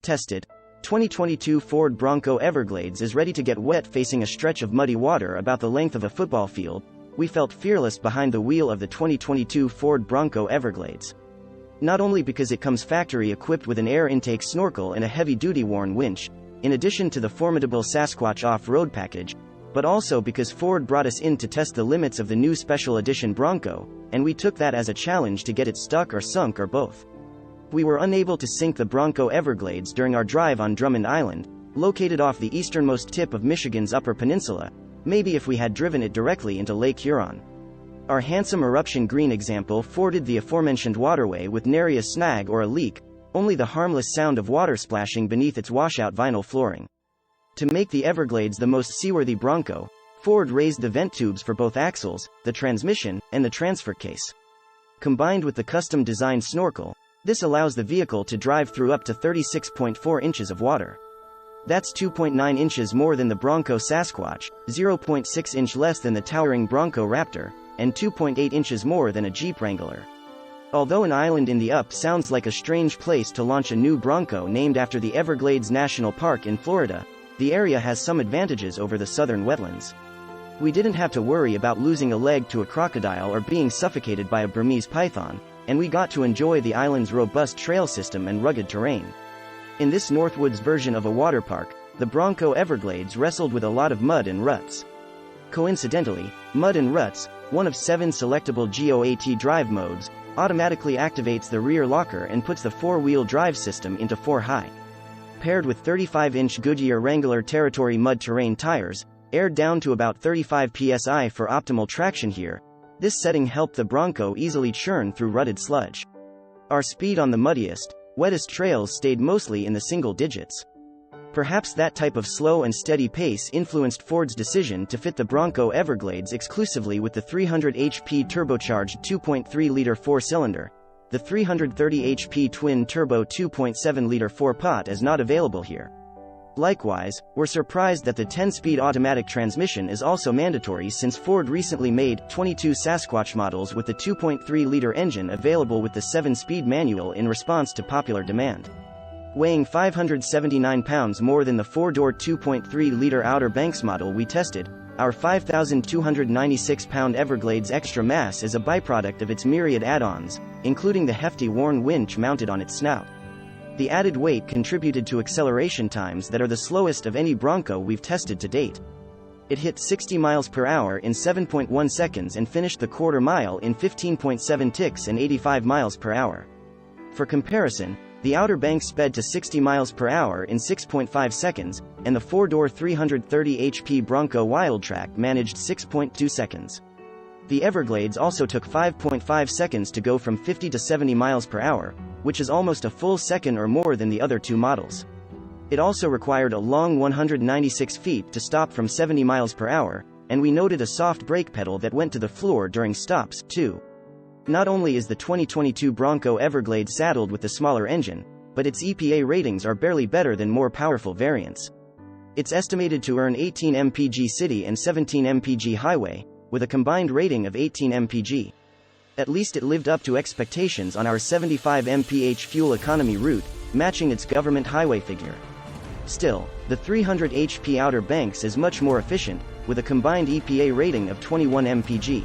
Tested. 2022 Ford Bronco Everglades is ready to get wet facing a stretch of muddy water about the length of a football field. We felt fearless behind the wheel of the 2022 Ford Bronco Everglades. Not only because it comes factory equipped with an air intake snorkel and a heavy-duty Warn winch, in addition to the formidable Sasquatch off-road package, but also because Ford brought us in to test the limits of the new Special Edition Bronco, and we took that as a challenge to get it stuck or sunk or both. We were unable to sink the Bronco Everglades during our drive on Drummond Island, located off the easternmost tip of Michigan's Upper Peninsula, maybe if we had driven it directly into Lake Huron. Our handsome eruption green example forded the aforementioned waterway with nary a snag or a leak, only the harmless sound of water splashing beneath its washout vinyl flooring. To make the Everglades the most seaworthy Bronco, Ford raised the vent tubes for both axles, the transmission, and the transfer case. Combined with the custom-designed snorkel, this allows the vehicle to drive through up to 36.4 inches of water. That's 2.9 inches more than the Bronco Sasquatch, 0.6 inch less than the towering Bronco Raptor, and 2.8 inches more than a Jeep Wrangler. Although an island in the Up sounds like a strange place to launch a new Bronco named after the Everglades National Park in Florida, the area has some advantages over the southern wetlands. We didn't have to worry about losing a leg to a crocodile or being suffocated by a Burmese python, and we got to enjoy the island's robust trail system and rugged terrain. In this Northwoods version of a water park, the Bronco Everglades wrestled with a lot of mud and ruts. Coincidentally, mud and ruts, one of 7 selectable GOAT drive modes, automatically activates the rear locker and puts the 4-wheel drive system into 4-high. Paired with 35-inch Goodyear Wrangler Territory mud terrain tires, aired down to about 35 psi for optimal traction here, this setting helped the Bronco easily churn through rutted sludge. Our speed on the muddiest, wettest trails stayed mostly in the single digits. Perhaps that type of slow and steady pace influenced Ford's decision to fit the Bronco Everglades exclusively with the 300 HP turbocharged 2.3-liter 4-cylinder. The 330 HP twin-turbo 2.7-liter 4-pot is not available here. Likewise, we're surprised that the 10-speed automatic transmission is also mandatory since Ford recently made 22 Sasquatch models with the 2.3-liter engine available with the 7-speed manual in response to popular demand. Weighing 579 pounds more than the 4-door 2.3-liter Outer Banks model we tested, our 5,296-pound Everglades extra mass is a byproduct of its myriad add-ons, including the hefty Warn winch mounted on its snout. The added weight contributed to acceleration times that are the slowest of any Bronco we've tested to date. It hit 60 miles per hour in 7.1 seconds and finished the quarter mile in 15.7 ticks and 85 miles per hour. For comparison, the Outer Banks sped to 60 miles per hour in 6.5 seconds, and the 4-door 330 HP Bronco Wildtrak managed 6.2 seconds. The Everglades also took 5.5 seconds to go from 50 to 70 miles per hour, which is almost a full second or more than the other two models. It also required a long 196 feet to stop from 70 miles per hour, and we noted a soft brake pedal that went to the floor during stops, too. Not only is the 2022 Bronco Everglades saddled with the smaller engine, but its EPA ratings are barely better than more powerful variants. It's estimated to earn 18 mpg city and 17 mpg highway, with a combined rating of 18 mpg. At least it lived up to expectations on our 75 mph fuel economy route, matching its government highway figure. Still, the 300 HP Outer Banks is much more efficient, with a combined EPA rating of 21 mpg.